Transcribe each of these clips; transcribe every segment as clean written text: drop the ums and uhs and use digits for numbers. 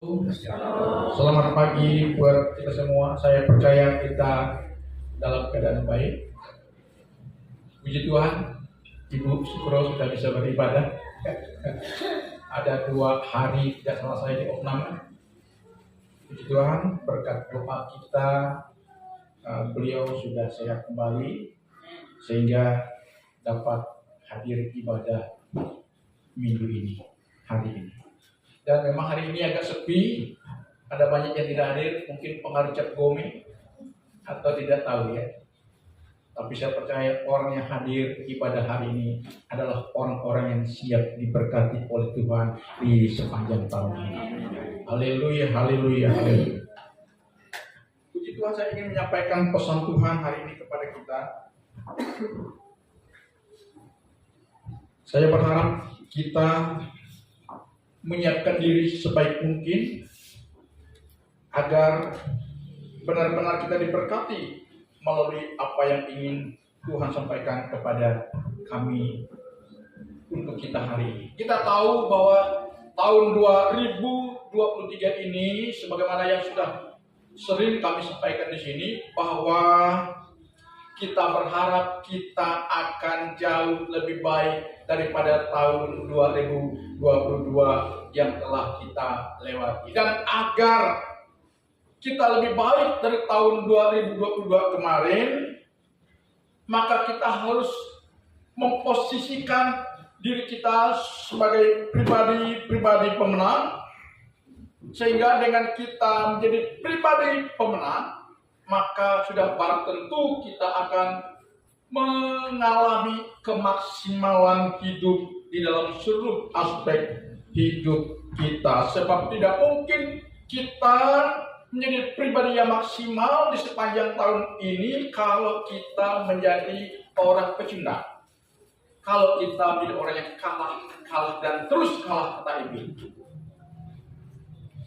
Selamat pagi buat kita semua. Saya percaya kita dalam keadaan baik. Puji Tuhan, Ibu Sukro sudah bisa beribadah. Ada 2 hari tidak salah saya di opname. Puji Tuhan, berkat doa kita, beliau sudah sehat kembali sehingga dapat hadir ibadah minggu ini, hari ini. Dan memang hari ini agak sepi, ada banyak yang tidak hadir, mungkin pengaruh Cap Gome atau tidak tahu ya. Tapi saya percaya orang yang hadir ibadah hari ini adalah orang-orang yang siap diberkati oleh Tuhan di sepanjang tahun ini. Haleluya, haleluya, haleluya. Puji Tuhan, saya ingin menyampaikan pesan Tuhan hari ini kepada kita. Saya berharap kita menyiapkan diri sebaik mungkin agar benar-benar kita diberkati melalui apa yang ingin Tuhan sampaikan kepada kami untuk kita hari ini. Kita tahu bahwa tahun 2023 ini, sebagaimana yang sudah sering kami sampaikan di sini, bahwa kita berharap kita akan jauh lebih baik daripada tahun 2022 yang telah kita lewati. Dan agar kita lebih baik dari tahun 2022 kemarin, maka kita harus memposisikan diri kita sebagai pribadi pemenang. Sehingga dengan kita menjadi pribadi pemenang, maka sudah barang tentu kita akan mengalami kemaksimalan hidup di dalam seluruh aspek hidup kita. Sebab tidak mungkin kita menjadi pribadi yang maksimal di sepanjang tahun ini kalau kita menjadi orang pecundang. Kalau kita menjadi orang yang kalah dan terus kalah kata iblis.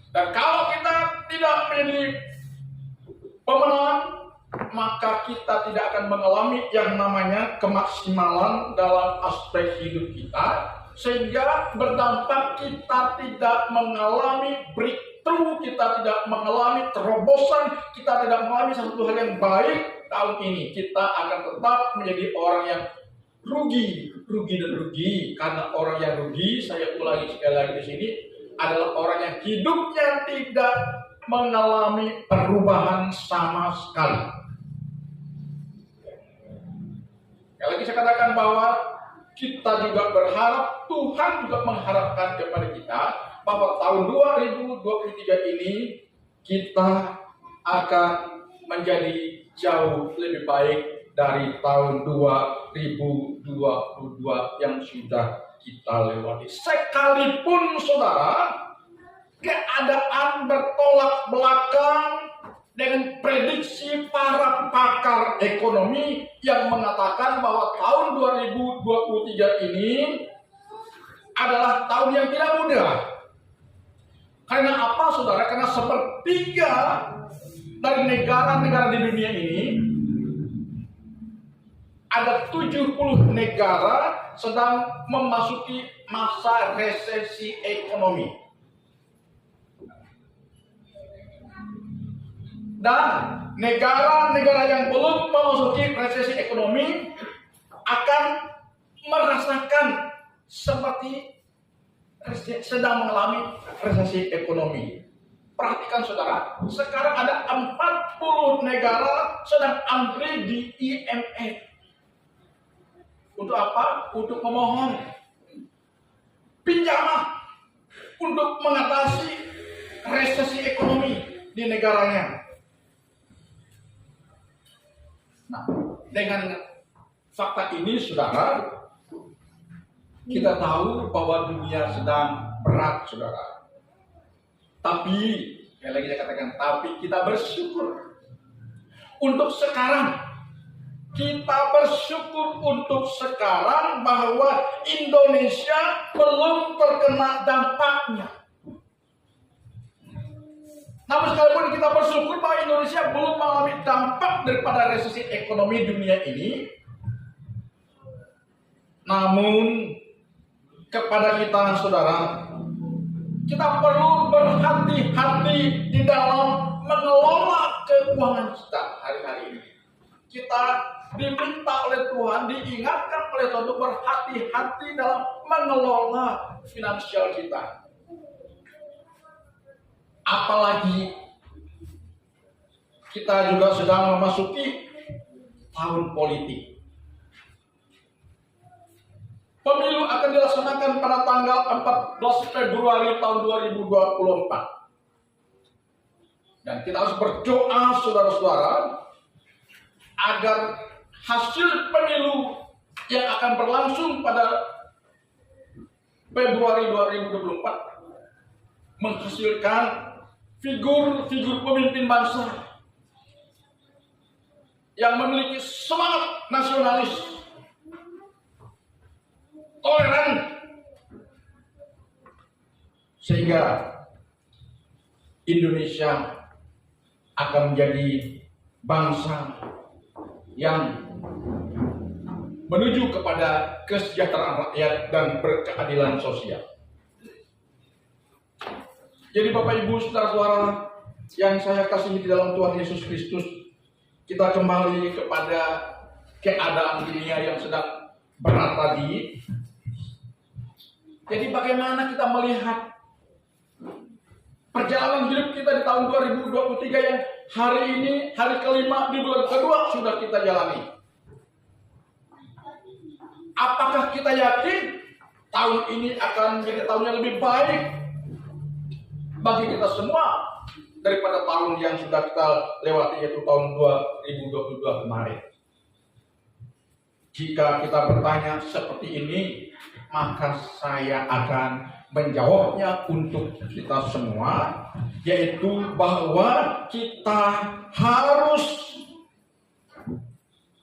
Dan kalau kita tidak menjadi pemenang, maka kita tidak akan mengalami yang namanya kemaksimalan dalam aspek hidup kita, sehingga berdampak kita tidak mengalami breakthrough, kita tidak mengalami terobosan, kita tidak mengalami satu hal yang baik tahun ini. Kita akan tetap menjadi orang yang rugi. Karena orang yang rugi, saya ulangi sekali lagi di sini, adalah orang yang hidupnya tidak mengalami perubahan sama sekali. Sekali lagi saya katakan bahwa kita juga berharap, Tuhan juga mengharapkan kepada kita bahwa tahun 2023 ini kita akan menjadi jauh lebih baik dari tahun 2022 yang sudah kita lewati. Sekalipun saudara, keadaan bertolak belakang dengan prediksi para pakar ekonomi yang mengatakan bahwa tahun 2023 ini adalah tahun yang tidak mudah. Karena apa saudara? Karena sepertiga dari negara-negara di dunia ini, ada 70 negara sedang memasuki masa resesi ekonomi. Dan negara-negara yang belum memasuki resesi ekonomi akan merasakan seperti sedang mengalami resesi ekonomi. Perhatikan saudara, sekarang ada 40 negara sedang antri di IMF. Untuk apa? Untuk memohon pinjaman untuk mengatasi resesi ekonomi di negaranya. Nah, dengan fakta ini, saudara, kita tahu bahwa dunia sedang berat, saudara. Tapi, sekali lagi saya katakan, tapi kita bersyukur untuk sekarang. Kita bersyukur untuk sekarang bahwa Indonesia belum terkena dampaknya. Namun sekalipun kita bersyukur bahwa Indonesia belum mengalami dampak daripada resesi ekonomi dunia ini, namun kepada kita saudara, kita perlu berhati-hati hati-hati di dalam mengelola keuangan kita hari-hari ini. Kita diminta oleh Tuhan, diingatkan oleh Tuhan untuk berhati-hati dalam mengelola finansial kita. Apalagi kita juga sedang memasuki tahun politik. Pemilu akan dilaksanakan pada tanggal 14 Februari tahun 2024. Dan kita harus berdoa, saudara-saudara, agar hasil pemilu yang akan berlangsung pada Februari 2024 menghasilkan figur-figur pemimpin bangsa yang memiliki semangat nasionalis, toleran, sehingga Indonesia akan menjadi bangsa yang menuju kepada kesejahteraan rakyat dan berkeadilan sosial. Jadi Bapak Ibu saudara-saudara yang saya kasihi di dalam Tuhan Yesus Kristus, kita kembali kepada keadaan dunia yang sedang berat tadi. Jadi bagaimana kita melihat perjalanan hidup kita di tahun 2023 yang hari ini, hari kelima di bulan kedua sudah kita jalani. Apakah kita yakin tahun ini akan menjadi tahun yang lebih baik bagi kita semua daripada tahun yang sudah kita lewati, yaitu tahun 2022 kemarin? Jika kita bertanya seperti ini, maka saya akan menjawabnya untuk kita semua, yaitu bahwa kita harus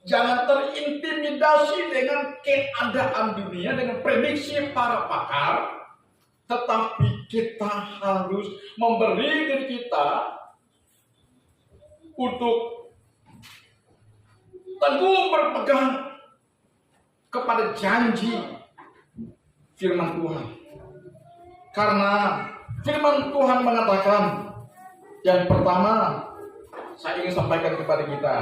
jangan terintimidasi dengan keadaan dunia, dengan prediksi para pakar, tetapi kita harus memberi diri kita untuk teguh berpegang kepada janji firman Tuhan. Karena firman Tuhan mengatakan, yang pertama saya ingin sampaikan kepada kita,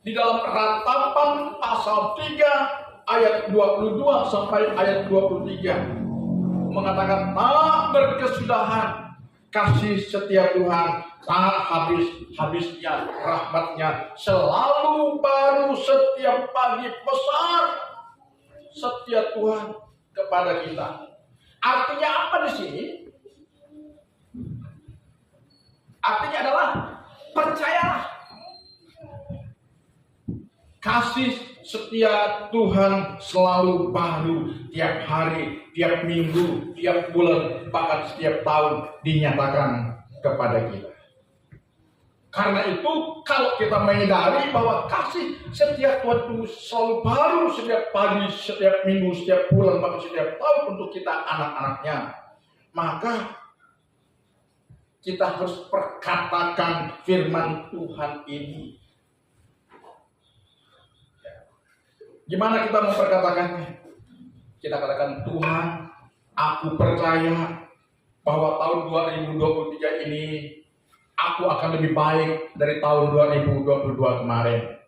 di dalam Ratapan pasal 3 ayat 22 sampai ayat 23 mengatakan, tak berkesudahan kasih setia Tuhan, tak habis-habisnya rahmatnya, selalu baru setiap pagi, besar setia Tuhan kepada kita. Artinya apa di sini? Artinya adalah percayalah. Kasih setia Tuhan selalu baru, tiap hari, tiap minggu, tiap bulan, bahkan setiap tahun dinyatakan kepada kita. Karena itu, kalau kita menyadari bahwa kasih setia Tuhan itu selalu baru setiap pagi, setiap minggu, setiap bulan, bahkan setiap tahun untuk kita anak-anaknya, maka kita harus perkatakan firman Tuhan ini. Gimana kita memperkatakannya? Kita katakan, Tuhan, aku percaya bahwa tahun 2023 ini aku akan lebih baik dari tahun 2022 kemarin.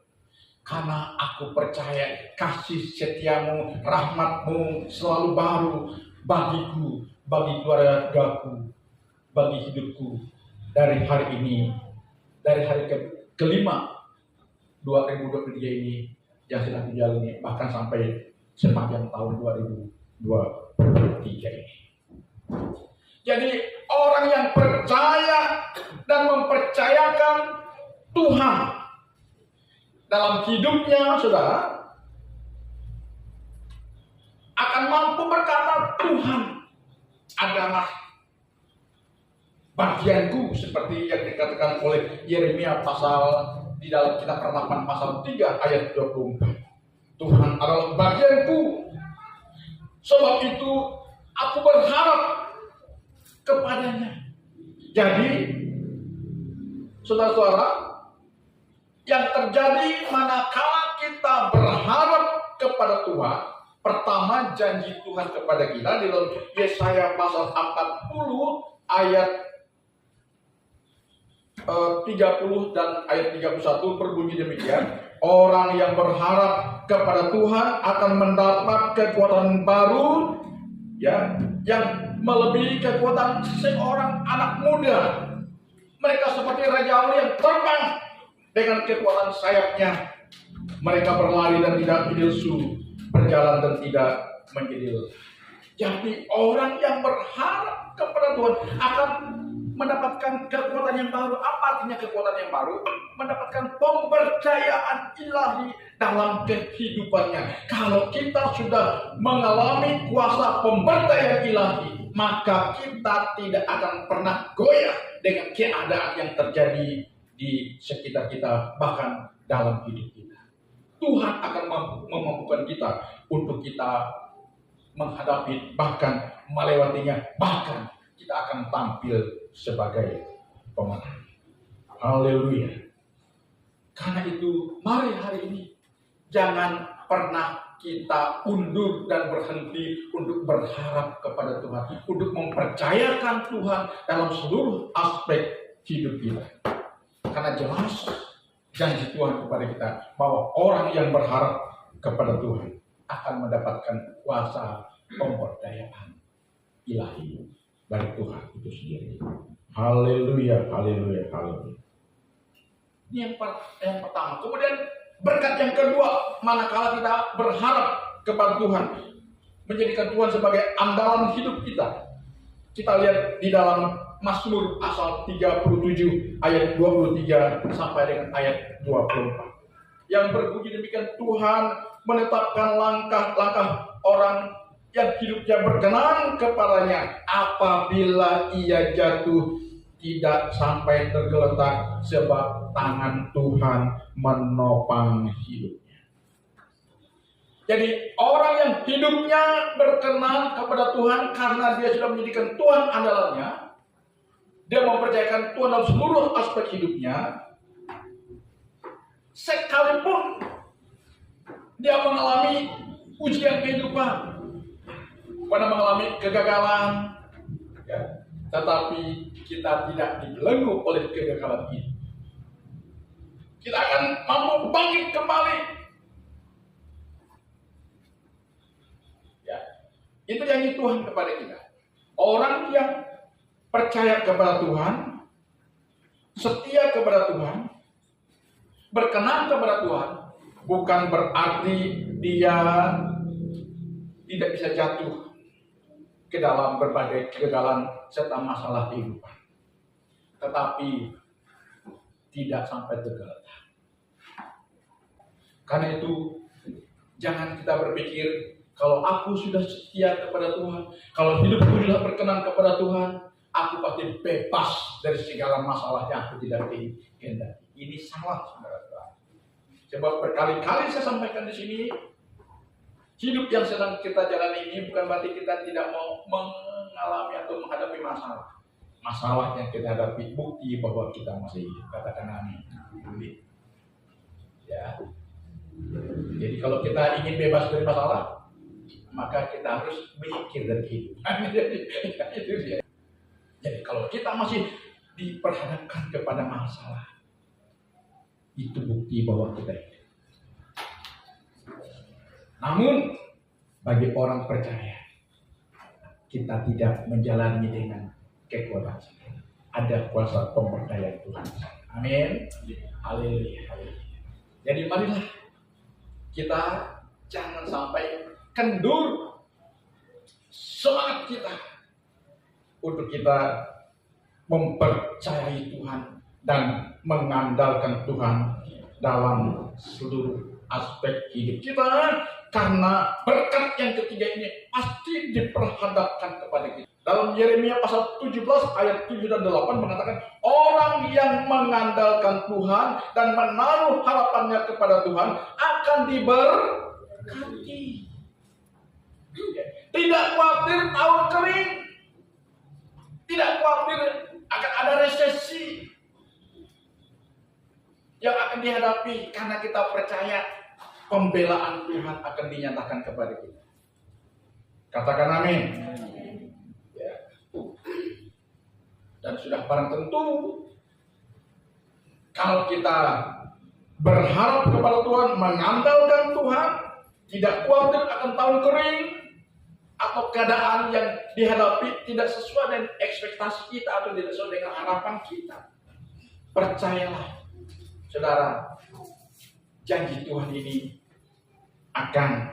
Karena aku percaya kasih setiamu, rahmatmu selalu baru bagiku, bagi keluargaku, bagi hidupku dari hari ini, dari hari kelima 2023 ini yang sedang dijalani, bahkan sampai sepanjang tahun 2023 ini. Jadi orang yang percaya dan mempercayakan Tuhan dalam hidupnya, saudara, akan mampu berkata, Tuhan adalah bagianku, seperti yang dikatakan oleh Yeremia di dalam kitab Ratapan pasal 3 ayat 24. Tuhan adalah bagianku, sebab itu aku berharap kepadanya. Jadi, saudara-saudara, yang terjadi manakala kita berharap kepada Tuhan, pertama janji Tuhan kepada kita di dalam Yesaya pasal 40 ayat 30 dan ayat 31 berbunyi demikian. Orang yang berharap kepada Tuhan akan mendapat kekuatan baru, ya, yang melebihi kekuatan seorang anak muda. Mereka seperti raja yang terbang dengan kekuatan sayapnya. Mereka berlari dan tidak lesu, berjalan dan tidak menjadi lelah. Jadi orang yang berharap kepada Tuhan akan mendapatkan kekuatan yang baru. Apa artinya kekuatan yang baru? Mendapatkan pemberdayaan ilahi dalam kehidupannya. Kalau kita sudah mengalami kuasa pemberdayaan ilahi, maka kita tidak akan pernah goyah dengan keadaan yang terjadi di sekitar kita, bahkan dalam hidup kita. Tuhan akan memampukan kita untuk kita menghadapi, bahkan melewatinya, bahkan kita akan tampil sebagai pemenang. Haleluya. Karena itu, mari hari ini jangan pernah kita undur dan berhenti untuk berharap kepada Tuhan, untuk mempercayakan Tuhan dalam seluruh aspek hidup kita. Karena jelas janji Tuhan kepada kita bahwa orang yang berharap kepada Tuhan akan mendapatkan kuasa pemberdayaan ilahi dari Tuhan itu sendiri. Haleluya, haleluya, haleluya. Ini yang pertama. Kemudian berkat yang kedua, manakala kita berharap kepada Tuhan, menjadikan Tuhan sebagai andalan hidup kita. Kita lihat di dalam Mazmur pasal 37 ayat 23 sampai dengan ayat 24. Yang berbunyi demikian, Tuhan menetapkan langkah-langkah orang yang hidupnya berkenan kepadanya. Apabila ia jatuh, tidak sampai tergeletak, sebab tangan Tuhan menopang hidupnya. Jadi orang yang hidupnya berkenan kepada Tuhan karena dia sudah menjadikan Tuhan andalannya, dia mempercayakan Tuhan dalam seluruh aspek hidupnya, sekalipun dia mengalami ujian kehidupan, pada mengalami kegagalan, ya, tetapi kita tidak dibelenggu oleh kegagalan ini. Kita akan mampu bangkit kembali. Ya, itu janji Tuhan kepada kita. Orang yang percaya kepada Tuhan, setia kepada Tuhan, berkenan kepada Tuhan, bukan berarti dia tidak bisa jatuh ke dalam berbagai kegagalan serta masalah kehidupan, tetapi tidak sampai tergeletak. Karena itu jangan kita berpikir kalau aku sudah setia kepada Tuhan, kalau hidupku sudah berkenan kepada Tuhan, aku pasti bebas dari segala masalah yang aku tidak kehendaki. Ini salah, saudara-saudara. Sebab berkali-kali saya sampaikan di sini, hidup yang sedang kita jalani ini bukan berarti kita tidak mau mengalami atau menghadapi masalah. Masalah yang kita hadapi bukti bahwa kita masih hidup. Katakan amin. Ya. Jadi kalau kita ingin bebas dari masalah, maka kita harus mikir dari kehidupan. Itu dia. Jadi kalau kita masih diperhadapkan kepada masalah, itu bukti bahwa kita hidup. Namun bagi orang percaya, kita tidak menjalani dengan kekuatan. Ada kuasa pemberdayaan Tuhan. Amin. Haleluya. Jadi marilah kita jangan sampai kendur semangat kita untuk kita mempercayai Tuhan dan mengandalkan Tuhan dalam seluruh aspek hidup kita, karena berkat yang ketiga ini pasti diperhadapkan kepada kita. Dalam Yeremia pasal 17 ayat 7 dan 8 mengatakan, orang yang mengandalkan Tuhan dan menaruh harapannya kepada Tuhan akan diberkati. Tidak khawatir tahun kering, tidak khawatir akan ada resesi yang akan dihadapi, karena kita percaya pembelaan Tuhan akan dinyatakan kepada kita. Katakan amin. Ya. Dan sudah barang tentu Kalau kita berharap kepada Tuhan, mengandalkan Tuhan, tidak khawatir akan tahun kering atau keadaan yang dihadapi tidak sesuai dengan ekspektasi kita atau tidak sesuai dengan harapan kita. Percayalah, saudara, janji Tuhan ini akan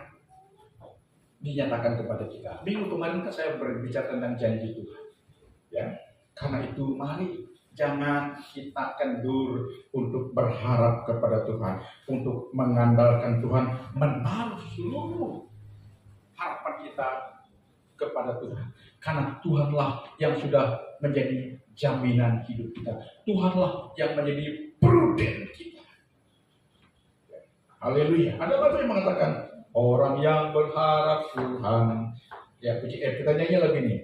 dinyatakan kepada kita. Minggu kemarin kan saya berbicara tentang janji Tuhan. Ya, karena itu mari jangan kita kendur untuk berharap kepada Tuhan, untuk mengandalkan Tuhan, menaruh seluruh harapan kita kepada Tuhan. Karena Tuhanlah yang sudah menjadi jaminan hidup kita. Tuhanlah yang menjadi pruden kita. Haleluya. Ada apa yang mengatakan orang yang berharap Tuhan. Ya, kita nyanyi lagi nih.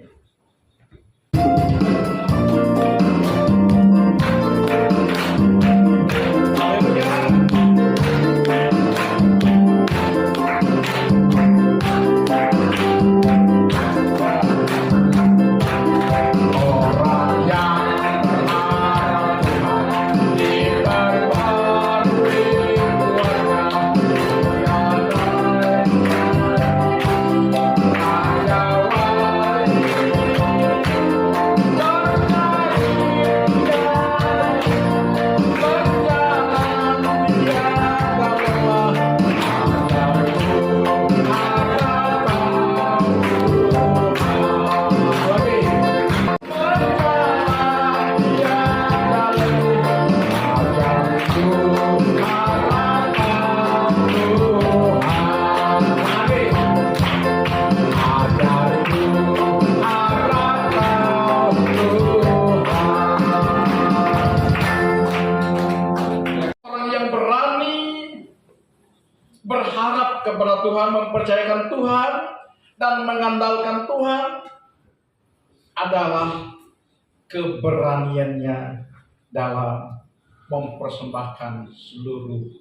Berharap kepada Tuhan, mempercayakan Tuhan, dan mengandalkan Tuhan adalah keberaniannya dalam mempersembahkan seluruh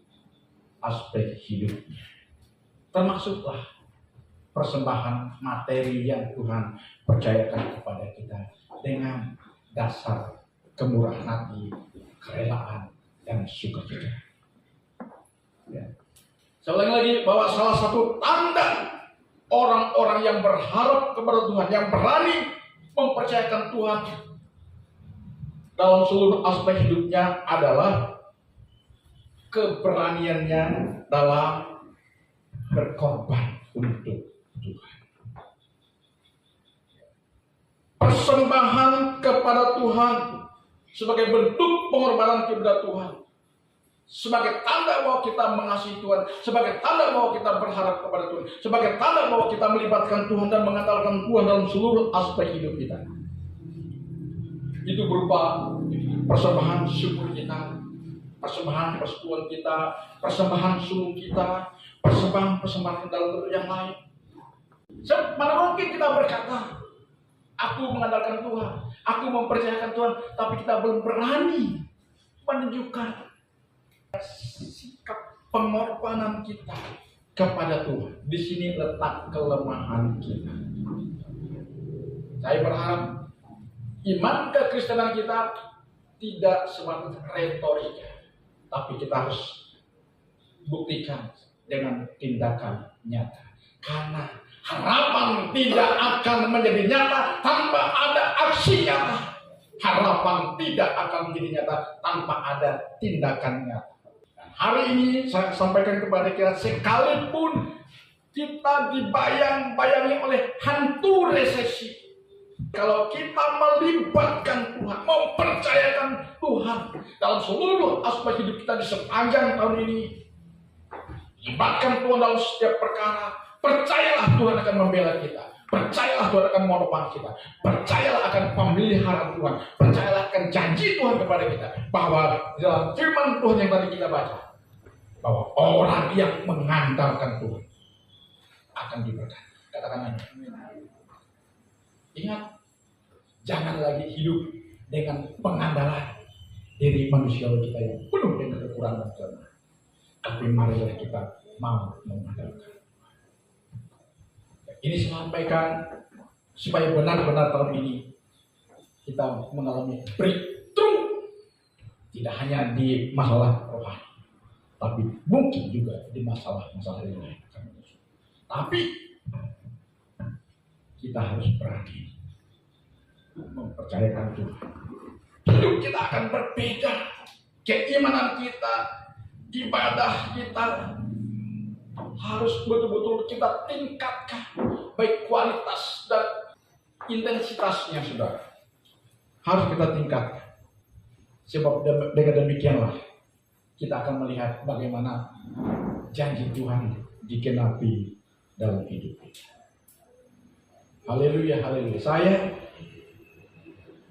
aspek hidupnya. Termasuklah persembahan materi yang Tuhan percayakan kepada kita dengan dasar kemurahan hati, kerelaan, dan sukacita. Ya. Saya ulangi lagi bahwa salah satu tanda orang-orang yang berharap kepada Tuhan, yang berani mempercayakan Tuhan dalam seluruh aspek hidupnya adalah keberaniannya dalam berkorban untuk Tuhan. Persembahan kepada Tuhan sebagai bentuk pengorbanan kepada Tuhan, sebagai tanda bahwa kita mengasihi Tuhan, sebagai tanda bahwa kita berharap kepada Tuhan, sebagai tanda bahwa kita melibatkan Tuhan dan mengandalkan Tuhan dalam seluruh aspek hidup kita. Itu berupa persembahan syukur kita, persembahan persekutuan kita, persembahan sulung kita, persembahan dalam bentuk yang lain. Mana mungkin kita berkata, aku mengandalkan Tuhan, aku mempercayakan Tuhan, tapi kita belum berani menunjukkan sikap pengorbanan kita kepada Tuhan. Di sini letak kelemahan kita. Saya berharap iman kekristenan kita tidak sebatas retorika, tapi kita harus buktikan dengan tindakan nyata. Karena harapan tidak akan menjadi nyata tanpa ada aksi nyata. Harapan tidak akan menjadi nyata tanpa ada tindakan nyata. Hari ini saya sampaikan kepada kita, sekalipun kita dibayang-bayangi oleh hantu resesi, kalau kita melibatkan Tuhan, mempercayakan Tuhan dalam seluruh aspek hidup kita di sepanjang tahun ini, libatkan Tuhan dalam setiap perkara, percayalah Tuhan akan membela kita. Percayalah Tuhan akan menopang kita. Percayalah akan pemeliharaan Tuhan. Percayalah akan janji Tuhan kepada kita. Bahwa dalam firman Tuhan yang tadi kita baca, bahwa orang yang mengandalkan Tuhan akan diberkati. Katakan amin. Ingat, jangan lagi hidup dengan pengandalan diri manusia kita yang penuh dengan kekurangan dan kelemahan. Tapi marilah kita mau mengandalkan. Ini saya sampaikan supaya benar-benar tahun ini kita mengalami breakthrough. Tidak Tidak hanya di masalah rohani, tapi mungkin juga di masalah-masalah yang lain. Tapi kita harus berani mempercayakan Tuhan. Hidup kita akan berbeda. Keimanan kita, ibadah kita harus betul-betul kita tingkatkan, baik kualitas dan intensitasnya, saudara. Harus kita tingkatkan. Sebab dengan demikianlah kita akan melihat bagaimana janji Tuhan dikenapi dalam hidup kita. Haleluya, haleluya.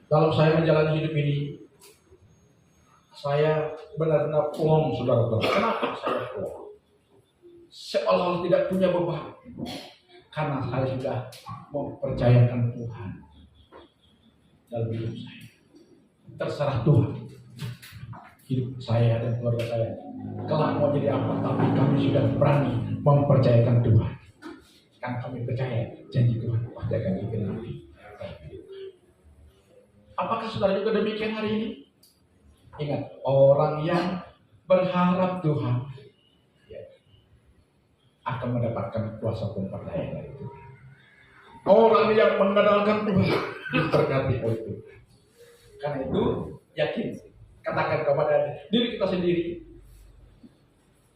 Dalam saya menjalani hidup ini, saya benar-benar plong, saudara-saudara. Kenapa saya plong? Seolah-olah tidak punya beban, karena saya sudah mempercayakan Tuhan dalam hidup saya. Terserah Tuhan hidup saya dan keluarga saya kelak mau jadi apa, tapi kami sudah berani mempercayakan Tuhan, karena kami percaya janji Tuhan pasti akan digenapi. Apakah saudara juga demikian hari ini? Ingat, orang yang berharap Tuhan akan mendapatkan kuasa pemberdayaan dari Tuhan. Orang yang mengandalkan Tuhan diberkati oleh Tuhan. Karena itu yakin, katakan kepada diri kita sendiri,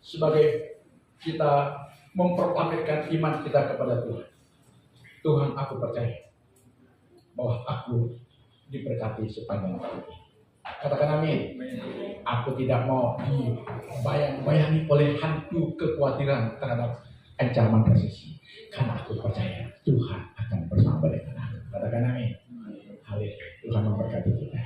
sebagai kita memproklamirkan iman kita kepada Tuhan. Tuhan, aku percaya bahwa aku diberkati sepanjang tahun ini. Katakan amin. Aku tidak mau dibayang-bayangi oleh hantu kekhawatiran terhadap ancaman resesi, karena aku percaya Tuhan akan bersama dengan aku. Katakan amin. Haleluya. Tuhan memberkati kita.